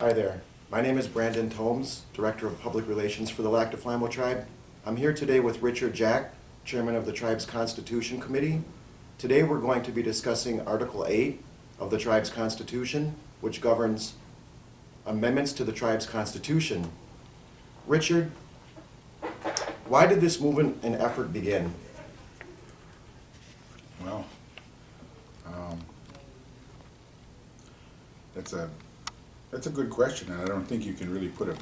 Hi there. My name is Brandon Tomes, Director of Public Relations for the Lac du Flambeau Tribe. I'm here today with Richard Jack, Chairman of the Tribe's Constitution Committee. Today we're going to be discussing Article VIII of the Tribe's Constitution, which governs amendments to the Tribe's Constitution. Richard, why did this movement and effort begin? Well, that's a good question, and I don't think you can really put a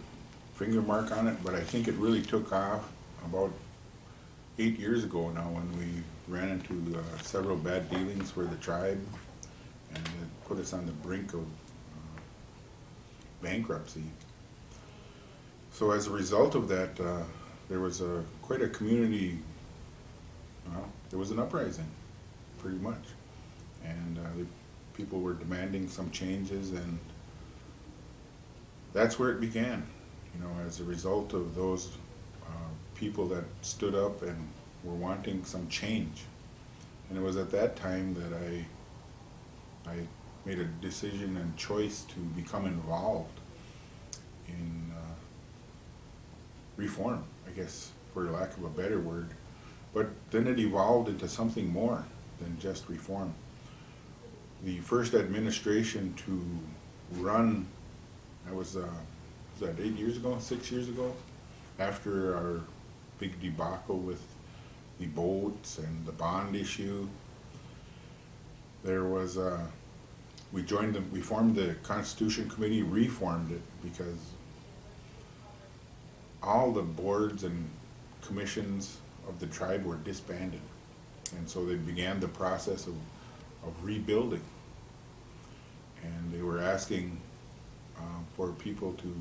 finger mark on it, but I think it really took off about 8 years ago now when we ran into several bad dealings for the tribe, and it put us on the brink of bankruptcy. So as a result of that, there was quite a community, there was an uprising, pretty much. And the people were demanding some changes, and that's where it began. As a result of those people that stood up and were wanting some change. And it was at that time that I made a decision and choice to become involved in reform, I guess, for lack of a better word. But then it evolved into something more than just reform. The first administration to run, was that 8 years ago, 6 years ago, after our big debacle with the boats and the bond issue, there was we formed the Constitution Committee, reformed it, because all the boards and commissions of the tribe were disbanded. And so they began the process of rebuilding. And they were asking for people to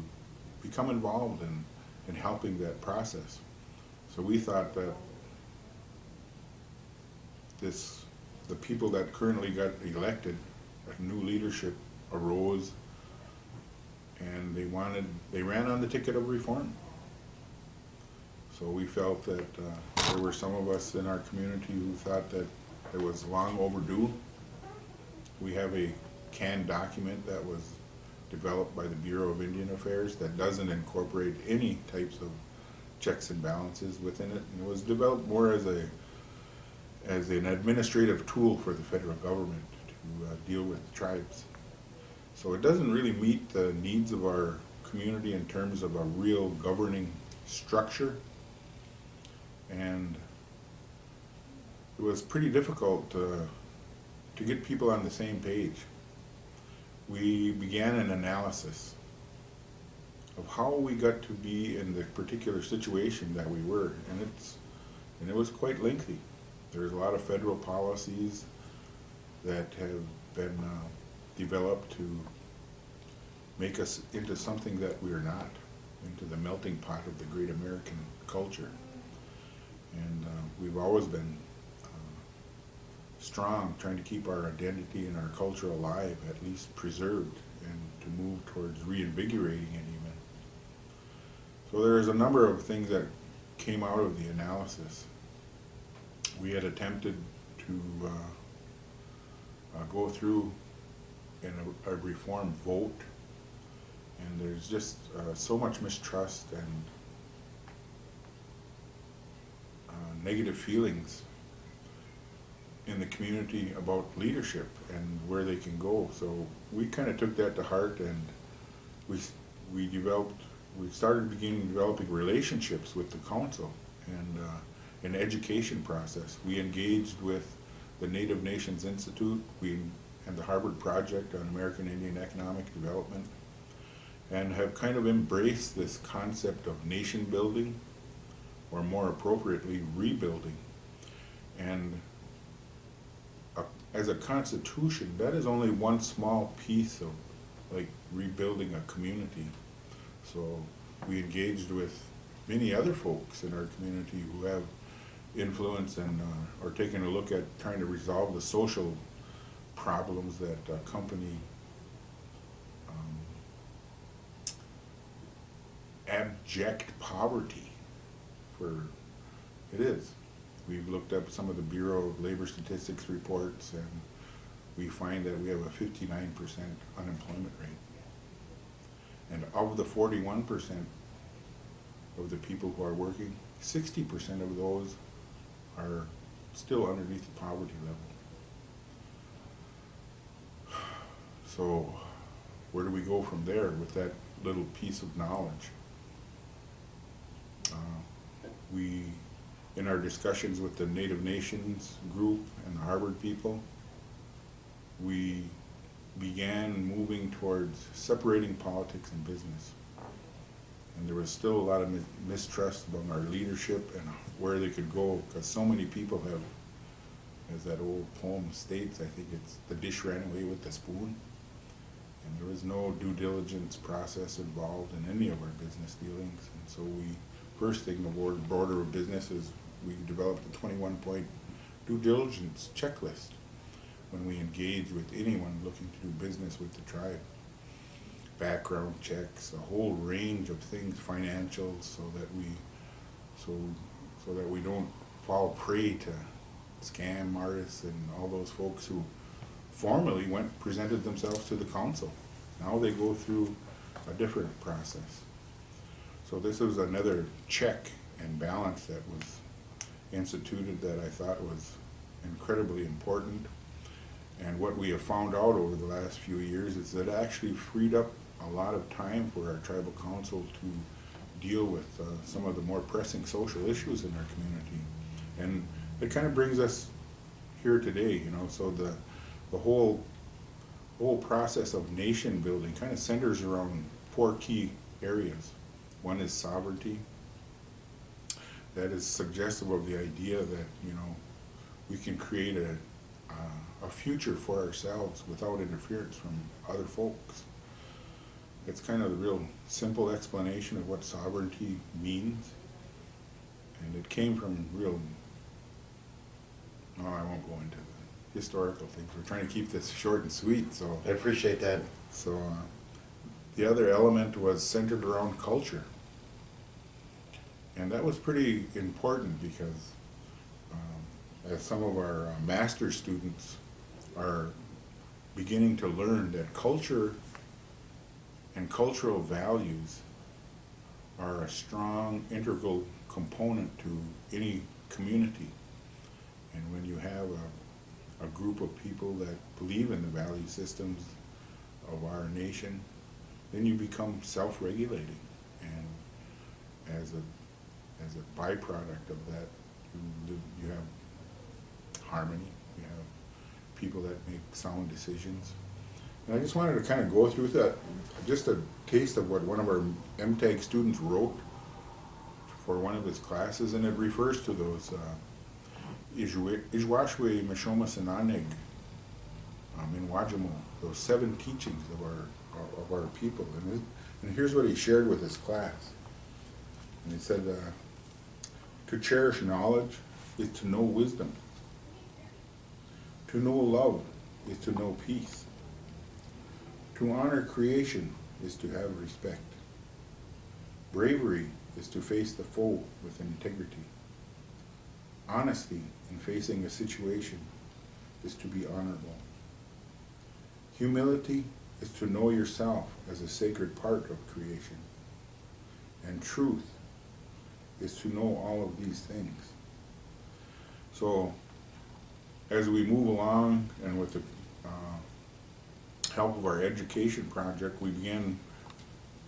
become involved in helping that process. So we thought that the people that currently got elected, a new leadership arose, and they ran on the ticket of reform. So we felt that there were some of us in our community who thought that it was long overdue. We have a canned document that was developed by the Bureau of Indian Affairs that doesn't incorporate any types of checks and balances within it. And it was developed more as an administrative tool for the federal government to deal with tribes. So it doesn't really meet the needs of our community in terms of a real governing structure. And it was pretty difficult to get people on the same page. We began an analysis of how we got to be in the particular situation that we were, and it was quite lengthy. There's a lot of federal policies that have been developed to make us into something that we are not, into the melting pot of the great American culture. And we've always been strong, trying to keep our identity and our culture alive, at least preserved, and to move towards reinvigorating it even. So there's a number of things that came out of the analysis. We had attempted to go through in a reform vote, and there's just so much mistrust and negative feelings in the community about leadership and where they can go. So we kind of took that to heart, and we started developing relationships with the council and an education process. We engaged with the Native Nations Institute and the Harvard Project on American Indian Economic Development, and have kind of embraced this concept of nation building, or more appropriately, rebuilding. And as a constitution, that is only one small piece of rebuilding a community. So we engaged with many other folks in our community who have influence and are taking a look at trying to resolve the social problems that accompany abject poverty. It is. We've looked up some of the Bureau of Labor Statistics reports, and we find that we have a 59% unemployment rate. of the 41% of the people who are working, 60% of those are still underneath the poverty level. So where do we go from there with that little piece of knowledge? We, in our discussions with the Native Nations group and the Harvard people, we began moving towards separating politics and business. And there was still a lot of mistrust among our leadership and where they could go, because so many people have, as that old poem states, I think it's "the dish ran away with the spoon." And there was no due diligence process involved in any of our business dealings. And so we, first thing aboard Border of Business is we developed a 21-point due diligence checklist when we engage with anyone looking to do business with the tribe. Background checks, a whole range of things, financials, so that we don't fall prey to scam artists and all those folks who formerly presented themselves to the council. Now they go through a different process. So this was another check and balance that was instituted that I thought was incredibly important. And what we have found out over the last few years is that it actually freed up a lot of time for our tribal council to deal with some of the more pressing social issues in our community. And it kind of brings us here today, you know, so the whole process of nation building kind of centers around 4 key areas. One is sovereignty. That is suggestive of the idea that, you know, we can create a future for ourselves without interference from other folks. It's kind of the real simple explanation of what sovereignty means. And it came from real, no, I won't go into the historical things. We're trying to keep this short and sweet, so. I appreciate that. So the other element was centered around culture. And that was pretty important because as some of our master's students are beginning to learn that culture and cultural values are a strong, integral component to any community. And when you have a group of people that believe in the value systems of our nation, then you become self-regulating. And as a byproduct of that, you have harmony, you have people that make sound decisions. And I just wanted to kind of go through that, just a taste of what one of our MTAG students wrote for one of his classes, and it refers to those Ijwashwe Mishoma Sinaneg in Wajimo, those 7 teachings of our people. And here's what he shared with his class. And he said, to cherish knowledge is to know wisdom. To know love is to know peace. To honor creation is to have respect. Bravery is to face the foe with integrity. Honesty in facing a situation is to be honorable. Humility is to know yourself as a sacred part of creation. And truth is to know all of these things. So as we move along, and with the help of our education project, we began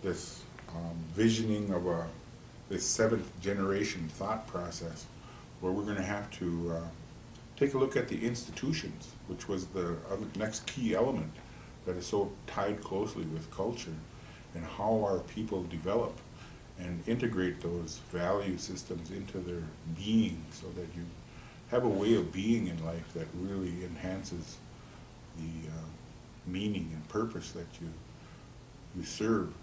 this visioning of this 7th generation thought process, where we're going to have to take a look at the institutions, which was the next key element that is so tied closely with culture, and how our people develop and integrate those value systems into their being, so that you have a way of being in life that really enhances the meaning and purpose that you serve.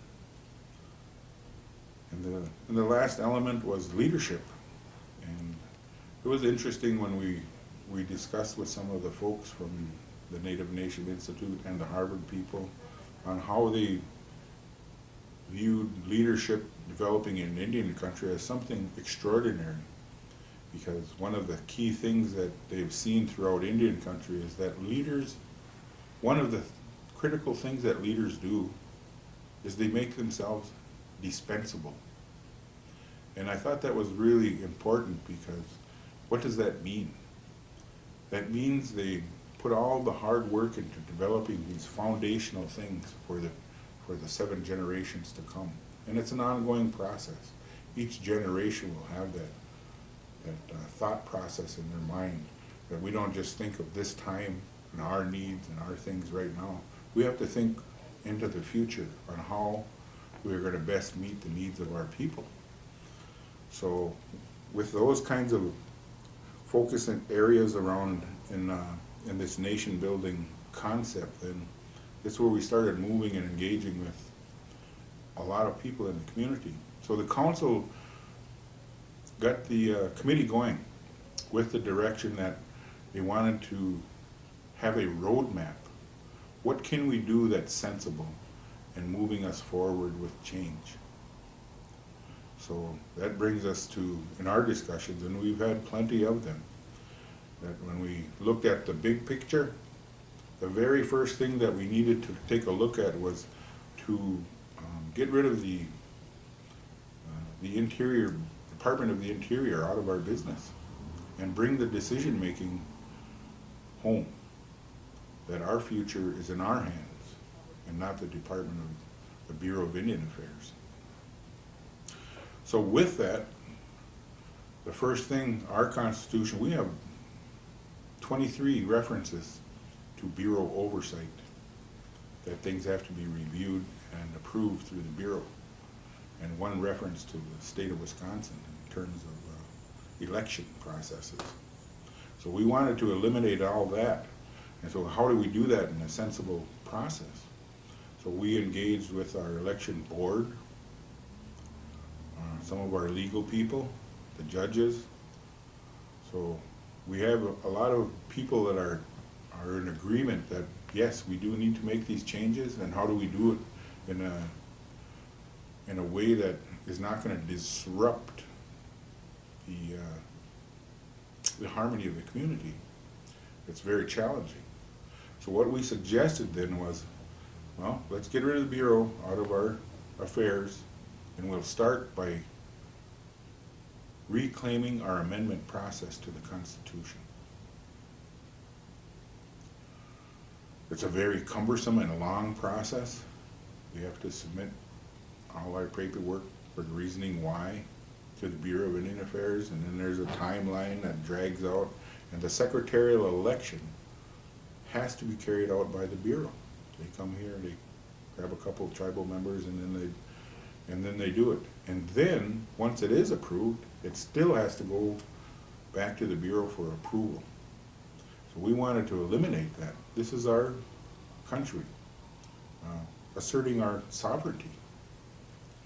And the last element was leadership. And it was interesting when we discussed with some of the folks from the Native Nation Institute and the Harvard people on how they viewed leadership developing in Indian country as something extraordinary. Because one of the key things that they've seen throughout Indian country is that leaders, one of the critical things that leaders do is they make themselves dispensable. And I thought that was really important, because what does that mean? That means they put all the hard work into developing these foundational things for the 7 generations to come. And it's an ongoing process. Each generation will have that thought process in their mind, that we don't just think of this time and our needs and our things right now. We have to think into the future on how we're going to best meet the needs of our people. So with those kinds of focus and areas around in this nation building concept, then it's where we started moving and engaging with a lot of people in the community. So the council got the committee going with the direction that they wanted to have a roadmap. What can we do that's sensible and moving us forward with change? So that brings us to, in our discussions, and we've had plenty of them, that when we looked at the big picture, the very first thing that we needed to take a look at was to get rid of the Interior, Department of the Interior out of our business and bring the decision-making home, that our future is in our hands and not the Department of the Bureau of Indian Affairs. So with that, the first thing, our Constitution, we have 23 references to Bureau oversight, that things have to be reviewed and approved through the Bureau, and 1 reference to the state of Wisconsin in terms of election processes. So we wanted to eliminate all that. And so how do we do that in a sensible process? So we engaged with our election board, some of our legal people, the judges. So we have a lot of people that are in agreement that yes, we do need to make these changes, and how do we do it in a way that is not going to disrupt the harmony of the community. It's very challenging. So what we suggested then was, well, let's get rid of the Bureau out of our affairs, and we'll start by reclaiming our amendment process to the Constitution. It's a very cumbersome and long process. We have to submit all our paperwork for the reasoning why to the Bureau of Indian Affairs, and then there's a timeline that drags out, and the secretarial election has to be carried out by the Bureau. They come here, they grab a couple of tribal members, and then they do it. And then, once it is approved, it still has to go back to the Bureau for approval. So we wanted to eliminate that. This is our country, asserting our sovereignty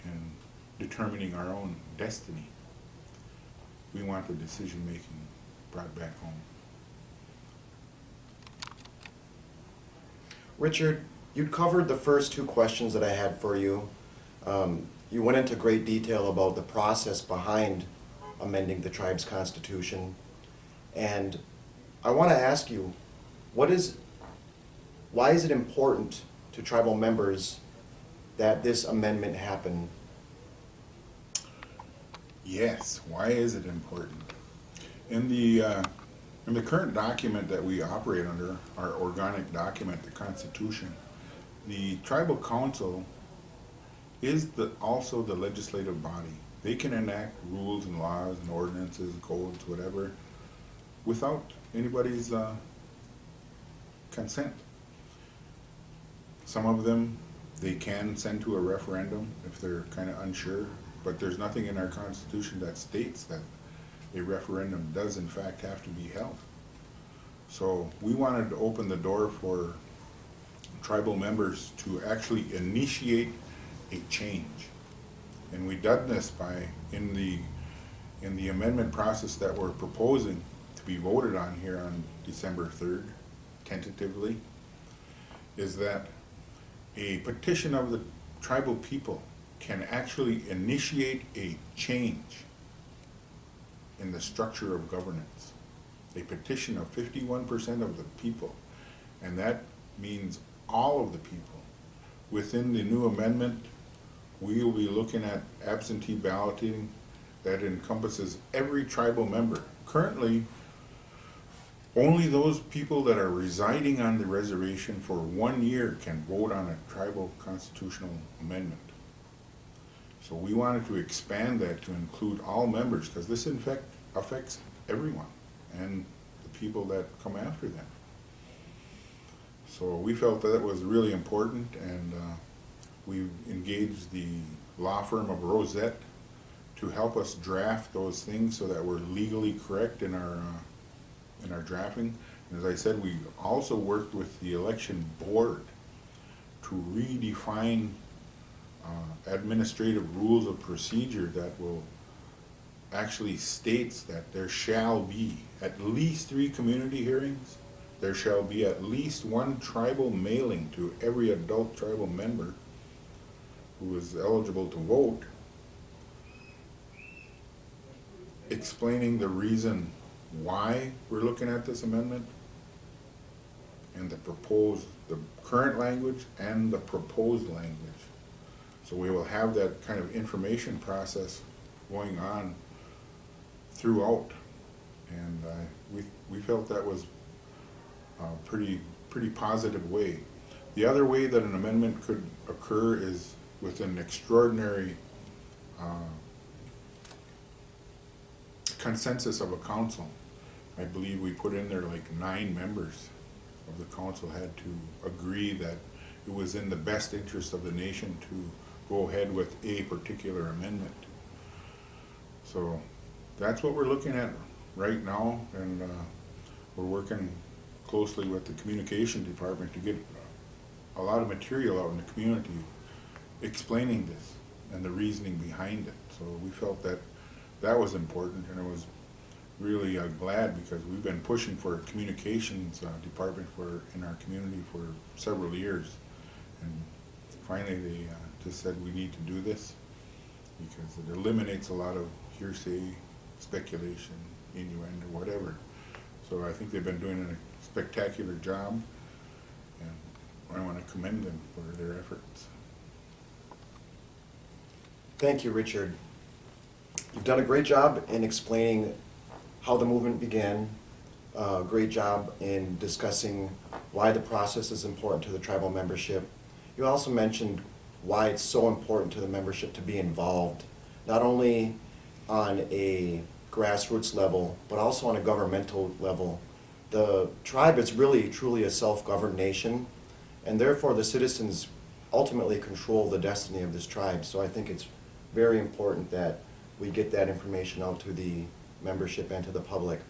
and determining our own destiny. We want the decision-making brought back home. Richard, you covered the first 2 questions that I had for you. You went into great detail about the process behind amending the tribe's constitution. And I want to ask you, why is it important to tribal members that this amendment happen? Yes, why is it important? In the current document that we operate under, our organic document, the Constitution, the Tribal Council is also the legislative body. They can enact rules and laws and ordinances, codes, whatever, without anybody's consent. Some of them they can send to a referendum if they're kind of unsure, but there's nothing in our Constitution that states that a referendum does in fact have to be held. So we wanted to open the door for tribal members to actually initiate a change. And we done this by, in the amendment process that we're proposing to be voted on here on December 3rd, tentatively, is that a petition of the tribal people can actually initiate a change in the structure of governance. A petition of 51% of the people, and that means all of the people, within the new amendment, we will be looking at absentee balloting that encompasses every tribal member. Currently, only those people that are residing on the reservation for 1 year can vote on a tribal constitutional amendment. So we wanted to expand that to include all members, because this in fact affects everyone and the people that come after them. So we felt that was really important, and we engaged the law firm of Rosette to help us draft those things so that we're legally correct in our drafting. And as I said, we also worked with the election board to redefine administrative rules of procedure that will actually states that there shall be at least 3 community hearings, there shall be at least 1 tribal mailing to every adult tribal member who is eligible to vote, explaining the reason why we're looking at this amendment, and the current language and the proposed language. So we will have that kind of information process going on throughout, and we felt that was a pretty positive way. The other way that an amendment could occur is with an extraordinary consensus of a council. I believe we put in there like 9 members of the council had to agree that it was in the best interest of the nation to go ahead with a particular amendment. So that's what we're looking at right now, and we're working closely with the communication department to get a lot of material out in the community explaining this and the reasoning behind it. So we felt that that was important, and I was really glad, because we've been pushing for a communications department in our community for several years, and finally they just said we need to do this because it eliminates a lot of hearsay, speculation, innuendo, whatever. So I think they've been doing a spectacular job, and I want to commend them for their efforts. Thank you, Richard. You've done a great job in explaining how the movement began, a great job in discussing why the process is important to the tribal membership. You also mentioned why it's so important to the membership to be involved, not only on a grassroots level, but also on a governmental level. The tribe is really, truly a self-governed nation, and therefore the citizens ultimately control the destiny of this tribe. So I think it's very important that we get that information out to the membership and to the public.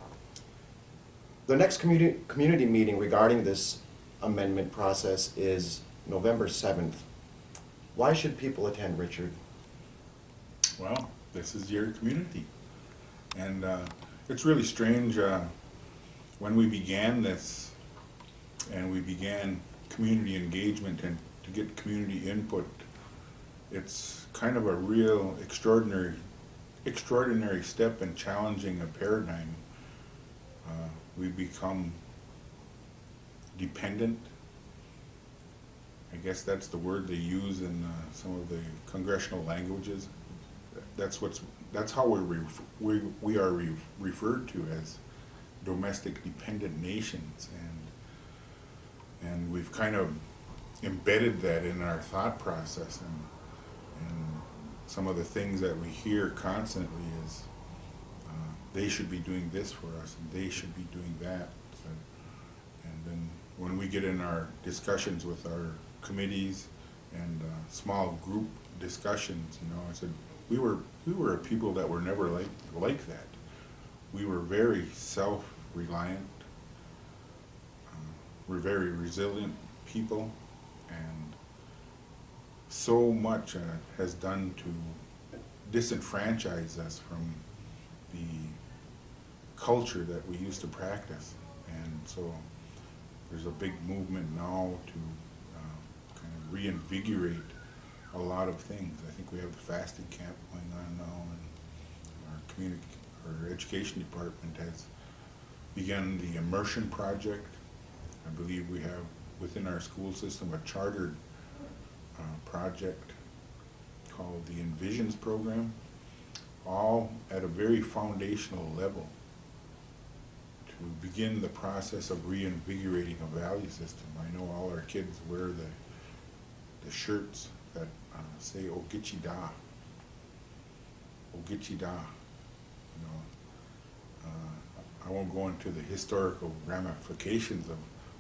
The next community meeting regarding this amendment process is November 7th. Why should people attend, Richard? Well, this is your community, and it's really strange when we began this and we began community engagement and to get community input. It's kind of a real extraordinary step in challenging a paradigm. We become dependent. I guess that's the word they use in some of the congressional languages. That's how we are referred to as domestic dependent nations, and we've kind of embedded that in our thought process, and some of the things that we hear constantly is they should be doing this for us, and they should be doing that. And then when we get in our discussions with our committees and small group discussions, I said we were a people that were never like that. We were very self-reliant. We're very resilient people, and so much has done to disenfranchise us from the culture that we used to practice. And so there's a big movement now to kind of reinvigorate a lot of things. I think we have the fasting camp going on now, and our education department has begun the immersion project. I believe we have within our school system a chartered project called the Envisions program, all at a very foundational level to begin the process of reinvigorating a value system. I know all our kids wear the shirts that say Ogichi Da. Ogichi Da. You know, I won't go into the historical ramifications of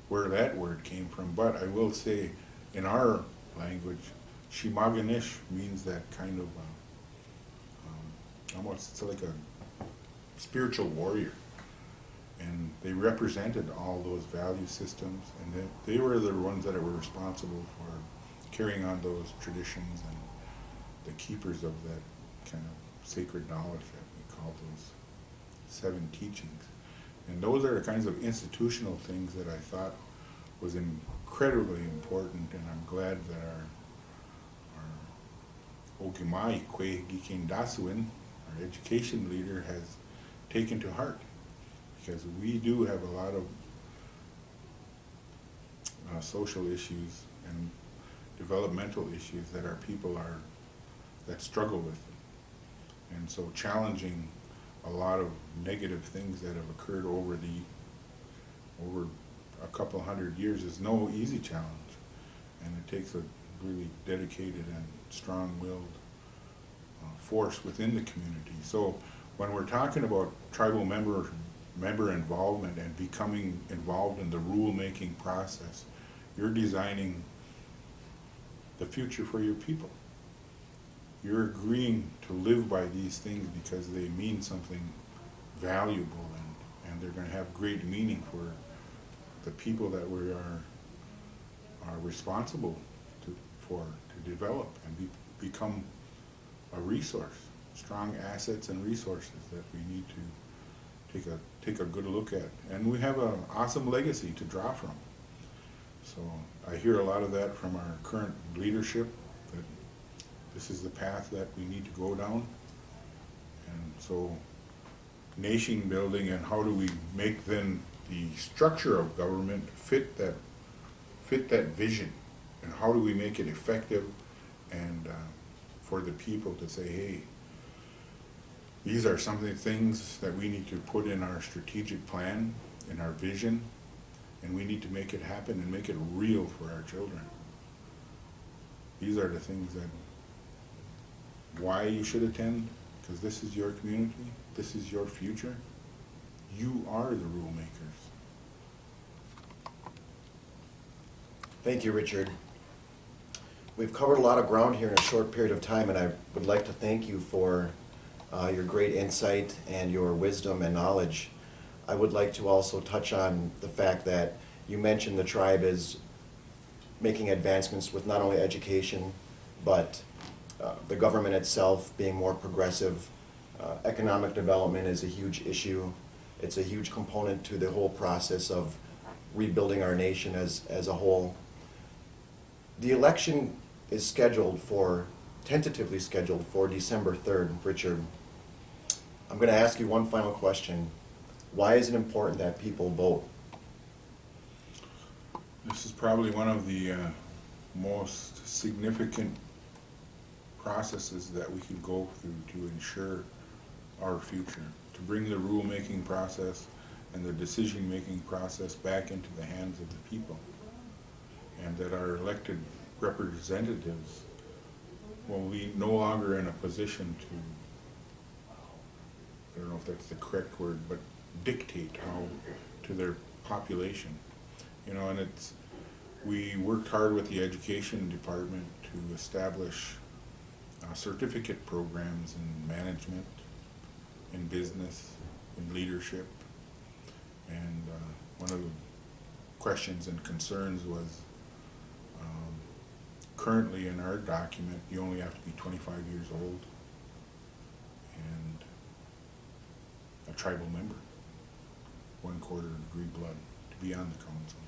where that word came from, but I will say in our language, Shimaganish means that kind of almost, it's like a spiritual warrior. And they represented all those value systems, and they were the ones that were responsible for carrying on those traditions and the keepers of that kind of sacred knowledge that we call those 7 teachings. And those are the kinds of institutional things that I thought was incredibly important, and I'm glad that our Ogimai Kwe Gikin Dasuin, our education leader, has taken to heart, because we do have a lot of social issues and developmental issues that our people that struggle with it. And so challenging a lot of negative things that have occurred over a couple hundred years is no easy challenge, and it takes a really dedicated and strong-willed force within the community. So when we're talking about tribal member involvement and becoming involved in the rule-making process, you're designing the future for your people. You're agreeing to live by these things because they mean something valuable, and they're going to have great meaning for the people that we are responsible to develop and become a resource, strong assets and resources that we need to take a good look at. And we have an awesome legacy to draw from. So I hear a lot of that from our current leadership, that this is the path that we need to go down. And so nation building, and how do we make then the structure of government fit that vision, and how do we make it effective, and for the people to say, hey, these are some of the things that we need to put in our strategic plan, in our vision, and we need to make it happen and make it real for our children. These are the things that, why you should attend, because this is your community, this is your future. You are the rule makers. Thank you, Richard. We've covered a lot of ground here in a short period of time, and I would like to thank you for your great insight and your wisdom and knowledge. I would like to also touch on the fact that you mentioned the tribe is making advancements with not only education, but the government itself being more progressive. Economic development is a huge issue. It's a huge component to the whole process of rebuilding our nation as a whole. The election is tentatively scheduled for December 3rd. Richard, I'm going to ask you one final question. Why is it important that people vote? This is probably one of the most significant processes that we can go through to ensure our future, to bring the rule-making process and the decision-making process back into the hands of the people, and that our elected representatives will be no longer in a position to, I don't know if that's the correct word, but dictate how to their population. You know, and we worked hard with the education department to establish certificate programs in management, in business, in leadership. And one of the questions and concerns was, currently in our document, you only have to be 25 years old and a tribal member, 1/4 degree blood, to be on the council.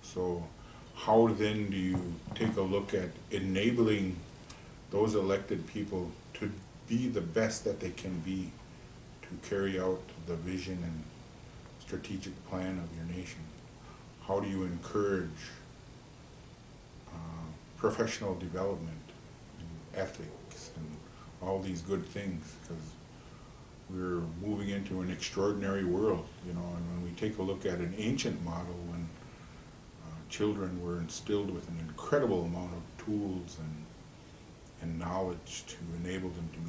So how then do you take a look at enabling those elected people to be the best that they can be, to carry out the vision and strategic plan of your nation? How do you encourage professional development and ethics and all these good things, because we're moving into an extraordinary world, you know. And when we take a look at an ancient model, when children were instilled with an incredible amount of tools and knowledge to enable them to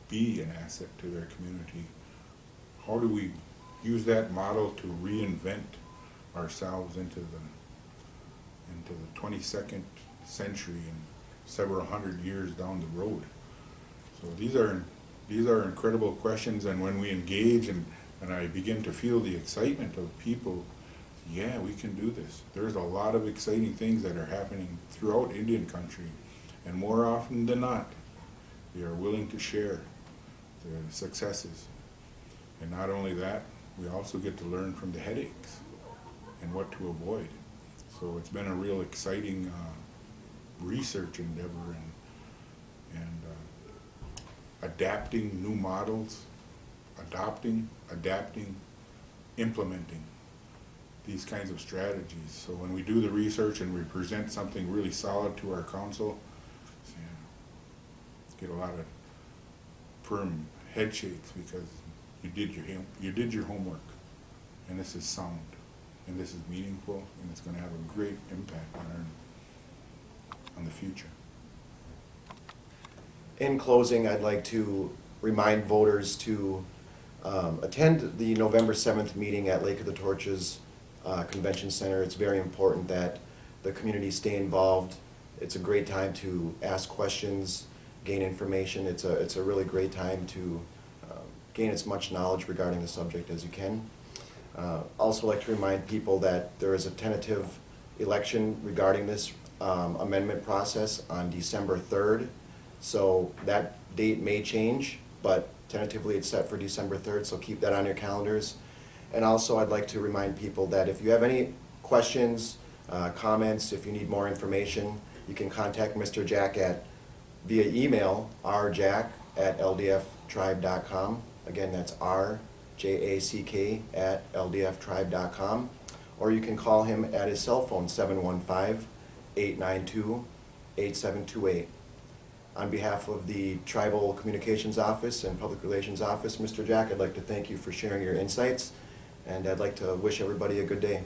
be an asset to their community, how do we use that model to reinvent ourselves into the 22nd century and several hundred years down the road? So these are incredible questions, and when we engage and I begin to feel the excitement of people, yeah, we can do this. There's a lot of exciting things that are happening throughout Indian country, and more often than not, they are willing to share the successes. And not only that, we also get to learn from the headaches and what to avoid. So it's been a real exciting research endeavor and adapting new models, adapting, implementing these kinds of strategies. So when we do the research and we present something really solid to our council, get a lot of firm head shakes, because you did your homework, and this is sound, and this is meaningful, and it's going to have a great impact on the future. In closing, I'd like to remind voters to attend the November 7th meeting at Lake of the Torches Convention Center. It's very important that the community stay involved. It's a great time to ask questions, gain information. It's a really great time to gain as much knowledge regarding the subject as you can. Also like to remind people that there is a tentative election regarding this amendment process on December 3rd. So that date may change, but tentatively it's set for December 3rd, so keep that on your calendars. And also I'd like to remind people that if you have any questions, comments, if you need more information, you can contact Mr. Jack via email, rjack@ldftribe.com. Again, that's rjack@ldftribe.com. Or you can call him at his cell phone, 715-892-8728. On behalf of the Tribal Communications Office and Public Relations Office, Mr. Jack, I'd like to thank you for sharing your insights, and I'd like to wish everybody a good day.